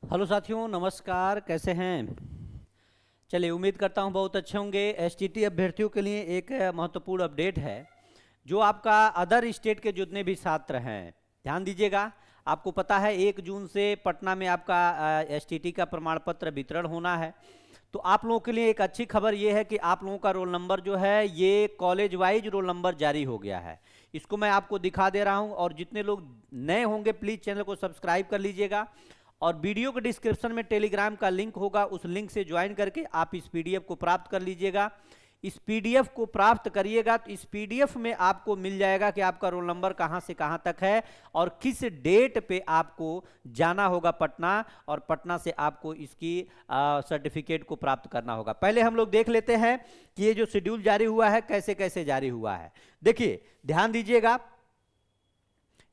Hello साथियों, नमस्कार। कैसे हैं? चलिए, उम्मीद करता हूं बहुत अच्छे होंगे। एसटीटी अभ्यर्थियों के लिए एक महत्वपूर्ण अपडेट है। जो आपका अदर स्टेट के जितने भी छात्र हैं, ध्यान दीजिएगा। आपको पता है 1 जून से पटना में आपका एसटीटी का प्रमाण पत्र वितरण होना है। तो आप लोगों के लिए एक अच्छी खबर ये है कि आप लोगों का रोल नंबर जो है ये कॉलेज वाइज रोल नंबर जारी हो गया है। इसको मैं आपको दिखा दे रहा हूं, और जितने लोग नए होंगे प्लीज़ चैनल को सब्सक्राइब कर लीजिएगा। और वीडियो के डिस्क्रिप्शन में टेलीग्राम का लिंक होगा, उस लिंक से ज्वाइन करके आप इस पीडीएफ को प्राप्त कर लीजिएगा। इस पीडीएफ को प्राप्त करिएगा तो इस पीडीएफ में आपको मिल जाएगा कि आपका रोल नंबर कहां से कहां तक है और किस डेट पे आपको जाना होगा पटना, और पटना से आपको इसकी सर्टिफिकेट को प्राप्त करना होगा। पहले हम लोग देख लेते हैं कि ये जो शेड्यूल जारी हुआ है कैसे कैसे जारी हुआ है। देखिए, ध्यान दीजिएगा,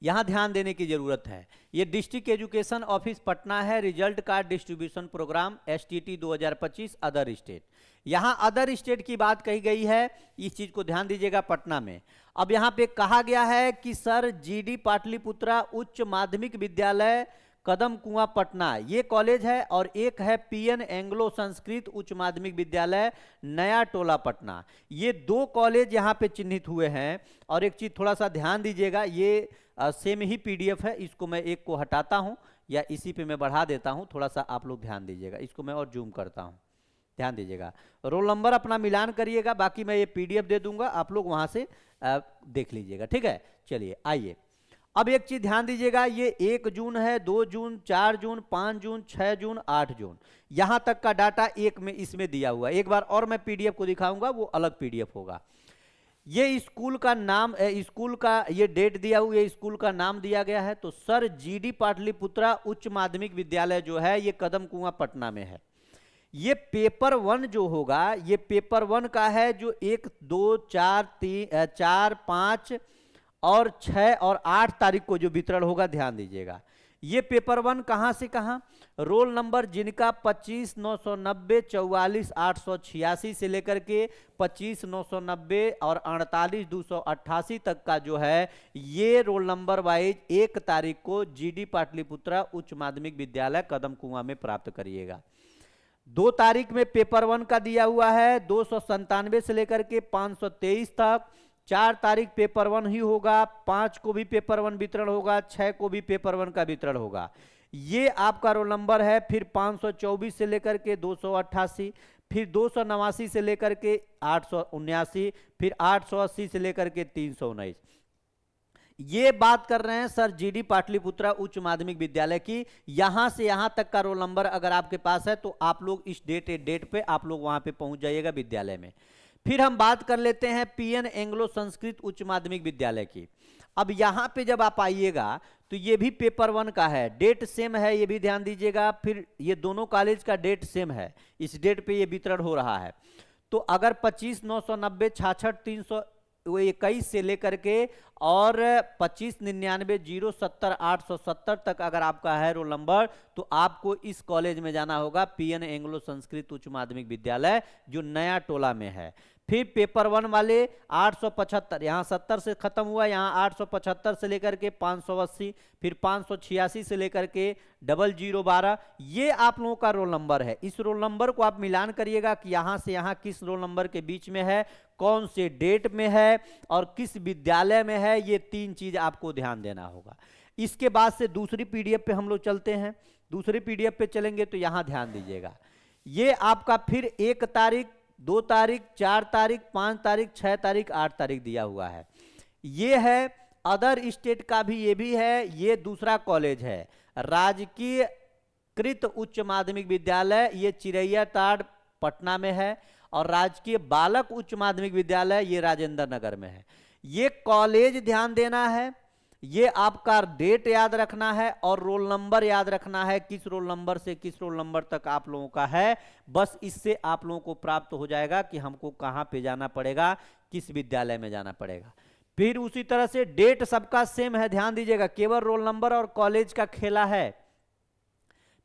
यहां ध्यान देने की जरूरत है। ये डिस्ट्रिक्ट एजुकेशन ऑफिस पटना है, result card distribution programme STT 2025 other state. यहां अदर स्टेट की बात कही गई है, इस चीज को ध्यान दीजिएगा पटना में। अब यहां पे कहा गया है कि सर जीडी पाटलिपुत्रा उच्च माध्यमिक विद्यालय कदम कुआं पटना ये कॉलेज है, और एक है पीएन एंग्लो संस्कृत उच्च माध्यमिक विद्यालय नया टोला पटना। ये 2 कॉलेज यहां पे चिन्हित हुए हैं। और एक चीज थोड़ा सा ध्यान दीजिएगा, ये सेम ही पीडीएफ है। इसको मैं एक को हटाता हूं या इसी पे मैं बढ़ा देता हूं, थोड़ा सा आप लोग ध्यान दीजिएगा। इसको मैं और जूम करता हूं, ध्यान दीजिएगा। रोल नंबर अपना मिलान करिएगा, बाकी मैं ये पीडीएफ दे दूंगा, आप लोग वहां से देख लीजिएगा। ठीक है, चलिए आइए। अब एक चीज ध्यान दीजिएगा, ये 1 जून है, 2 जून, 4 जून, 5 जून, 6 जून, 8 जून, यहां तक का डाटा एक में इसमें दिया हुआ है। एक बार और मैं पीडीएफ को दिखाऊंगा, वो अलग पीडीएफ होगा। ये स्कूल का नाम, स्कूल का ये डेट दिया हुआ है, स्कूल का नाम दिया गया है। तो सर जीडी पाटलिपुत्रा उच्च माध्यमिक विद्यालय जो है ये कदम कुआं पटना में है। ये पेपर 1 जो होगा, ये पेपर 1 का है, जो 1, 2, 4, 5 और 6 और 8 तारीख को जो वितरण होगा, ध्यान दीजिएगा। ये पेपर 1 कहां से कहां, रोल नंबर जिनका 25,990, 44,886 से लेकर के 25,990 और 48,288 तक का जो है, ये रोल नंबर वाइज 1 तारीख को जीडी पाटलिपुत्रा उच्च माध्यमिक विद्यालय कदम कुआं में प्राप्त करिएगा। 2 तारीख में पेपर 1 का दिया हुआ है 297 से लेकर के 523 तक। 4 तारीख पेपर 1 ही होगा, 5 को भी पेपर 1 वितरण होगा, 6 को भी पेपर 1 का वितरण होगा। ये आपका रोल नंबर है। फिर 524 से लेकर के 288, फिर 289 से लेकर के 879, फिर 880 से लेकर के 319। ये बात कर रहे हैं सर जीडी पाटलिपुत्रा उच्च माध्यमिक विद्यालय की। यहां से यहां तक का रोल नंबर अगर आपके पास है तो आप लोग इस डेट पे आप लोग वहां पे पहुंच जाइएगा विद्यालय में। फिर हम बात कर लेते हैं पीएन एंग्लो संस्कृत उच्च माध्यमिक विद्यालय की। अब यहां पे जब आप आइएगा तो ये भी पेपर 1 का है, डेट सेम है, ये भी ध्यान दीजिएगा। फिर ये दोनों कॉलेज का डेट सेम है, इस डेट पे ये वितरण हो रहा है। तो अगर 25,990, 66,321 से लेकर के और 25,99, 070, 870 तक अगर आपका है रोल नंबर, तो आपको इस कॉलेज में जाना होगा, पीएन एंग्लो संस्कृत उच्च माध्यमिक विद्यालय जो नया टोला में है। फिर पेपर 1 वाले 875, यहाँ 70 से खत्म हुआ, यहाँ 875 से लेकर के 580, फिर 586 से लेकर के 0012, ये आप लोगों का रोल नंबर है। इस रोल नंबर को आप मिलान करिएगा कि यहाँ से यहाँ किस रोल नंबर के बीच में है, कौन से डेट में है और किस विद्यालय में है। ये 3 चीज आपको ध्यान देना होगा। इसके बाद से दूसरी पीडीएफ पे हम लोग चलते हैं। दूसरी पीडीएफ पे चलेंगे तो यहां ध्यान दीजिएगा, ये आपका फिर 1 तारीख, 2 तारीख, 4 तारीख, 5 तारीख, 6 तारीख, 8 तारीख दिया हुआ है। ये है अदर स्टेट का भी, ये भी है। ये दूसरा कॉलेज है राजकीय कृत उच्च माध्यमिक विद्यालय, ये चिरैया टाड़ पटना में है। और राजकीय बालक उच्च माध्यमिक विद्यालय ये राजेंद्र नगर में है। ये कॉलेज ध्यान देना है, ये आपका डेट याद रखना है और रोल नंबर याद रखना है, किस रोल नंबर से किस रोल नंबर तक आप लोगों का है। बस इससे आप लोगों को प्राप्त हो जाएगा कि हमको कहां पे जाना पड़ेगा, किस विद्यालय में जाना पड़ेगा। फिर उसी तरह से डेट सबका सेम है, ध्यान दीजिएगा, केवल रोल नंबर और कॉलेज का खेला है।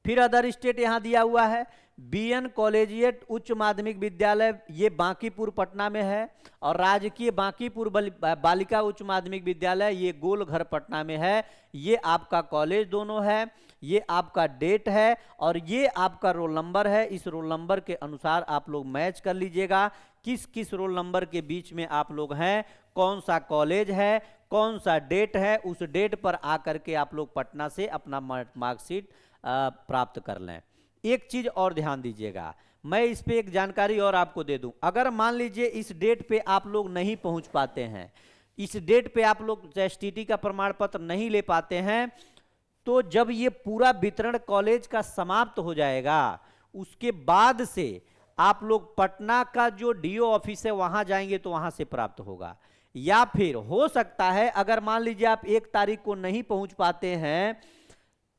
फिर अदर स्टेट यहाँ दिया हुआ है, बीएन कॉलेजिएट उच्च माध्यमिक विद्यालय ये बांकीपुर पटना में है, और राजकीय बांकीपुर बालिका उच्च माध्यमिक विद्यालय ये गोलघर पटना में है। ये आपका कॉलेज दोनों है, ये आपका डेट है और ये आपका रोल नंबर है। इस रोल नंबर के अनुसार आप लोग मैच कर लीजिएगा किस किस रोल नंबर के बीच में आप लोग हैं, कौन सा कॉलेज है, कौन सा डेट है, उस डेट पर आकर के आप लोग पटना से अपना मार्कशीट प्राप्त कर लें। एक चीज और ध्यान दीजिएगा, मैं इस पे एक जानकारी और आपको दे दूं। अगर मान लीजिए इस डेट पे आप लोग नहीं पहुंच पाते हैं, इस डेट पे आप लोग एसटीटी का प्रमाण पत्र नहीं ले पाते हैं, तो जब ये पूरा वितरण कॉलेज का समाप्त हो जाएगा उसके बाद से आप लोग पटना का जो डीओ ऑफिस है वहां जाएंगे तो वहां से प्राप्त होगा। या फिर हो सकता है अगर मान लीजिए आप 1 तारीख को नहीं पहुंच पाते हैं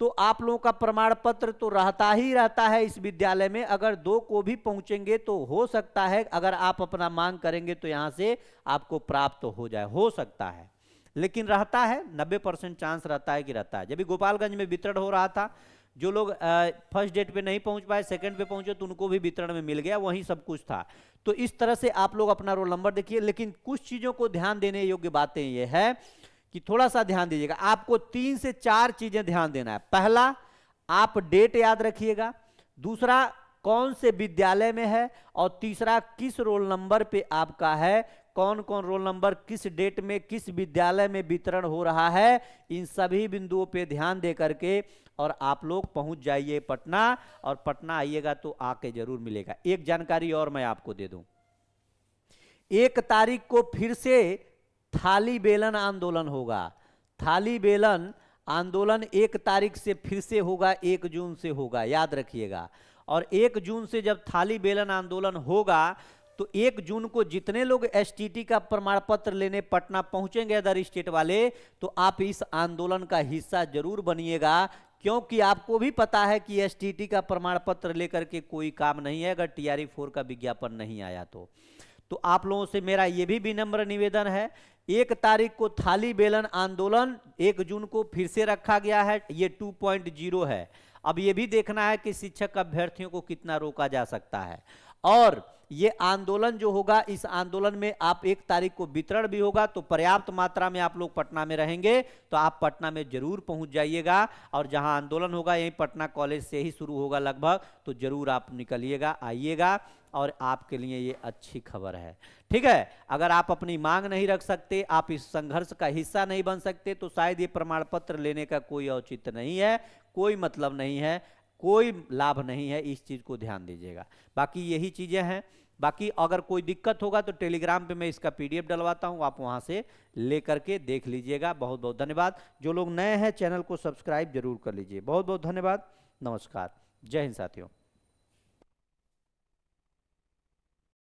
तो आप लोगों का प्रमाण पत्र तो रहता ही रहता है इस विद्यालय में। अगर 2 को भी पहुंचेंगे तो हो सकता है अगर आप अपना मांग करेंगे तो यहां से आपको प्राप्त हो जाए, हो सकता है, लेकिन रहता है 90% चांस रहता है कि रहता है। जब भी गोपालगंज में वितरण हो रहा था, जो लोग फर्स्ट डेट पे नहीं पहुंच पाए सेकंड पे पहुंचे तो उनको भी वितरण में मिल गया, वहीं सब कुछ था। तो इस तरह से आप लोग अपना रोल नंबर देखिए। लेकिन कुछ चीजों को ध्यान देने योग्य बातें ये है कि थोड़ा सा ध्यान दीजिएगा, आपको 3 से 4 चीजें ध्यान देना है। पहला, आप डेट याद रखिएगा, दूसरा कौन से विद्यालय में है, और तीसरा किस रोल नंबर पे आपका है, कौन कौन रोल नंबर किस डेट में किस विद्यालय में वितरण हो रहा है। इन सभी बिंदुओं पे ध्यान दे करके और आप लोग पहुंच जाइए पटना, और पटना आइएगा तो आके जरूर मिलेगा। एक जानकारी और मैं आपको दे दूं, 1 तारीख को फिर से थाली बेलन आंदोलन होगा। थाली बेलन आंदोलन 1 तारीख से फिर से होगा, 1 जून से होगा, याद रखिएगा। और 1 जून से जब थाली बेलन आंदोलन होगा तो 1 जून को जितने लोग एसटीटी का प्रमाण पत्र लेने पटना पहुंचेंगे अदर स्टेट वाले, तो आप इस आंदोलन का हिस्सा जरूर बनिएगा, क्योंकि आपको भी पता है कि एसटीटी का प्रमाण पत्र लेकर के कोई काम नहीं है अगर टीआरई 4 का विज्ञापन नहीं आया तो आप लोगों से मेरा यह भी विनम्र निवेदन है, 1 तारीख को थाली बेलन आंदोलन 1 जून को फिर से रखा गया है, ये 2.0 है। अब ये भी देखना है कि शिक्षक अभ्यर्थियों को कितना रोका जा सकता है। और ये आंदोलन जो होगा, इस आंदोलन में आप 1 तारीख को वितरण भी होगा, तो पर्याप्त मात्रा में आप लोग पटना में रहेंगे तो आप पटना में जरूर पहुंच जाइएगा। और जहां आंदोलन होगा यही पटना कॉलेज से ही शुरू होगा लगभग, तो जरूर आप निकलिएगा, आइएगा, और आपके लिए ये अच्छी खबर है। ठीक है, अगर आप अपनी मांग नहीं रख सकते, आप इस संघर्ष का हिस्सा नहीं बन सकते, तो शायद ये प्रमाण पत्र लेने का कोई औचित्य नहीं है, कोई मतलब नहीं है, कोई लाभ नहीं है। इस चीज को ध्यान दीजिएगा। बाकी यही चीजें हैं। बाकी अगर कोई दिक्कत होगा तो टेलीग्राम पे मैं इसका पीडीएफ डलवाता हूं, आप वहां से लेकर के देख लीजिएगा। बहुत बहुत धन्यवाद। जो लोग नए हैं चैनल को सब्सक्राइब जरूर कर लीजिए। बहुत बहुत धन्यवाद। नमस्कार। जय हिंद साथियों।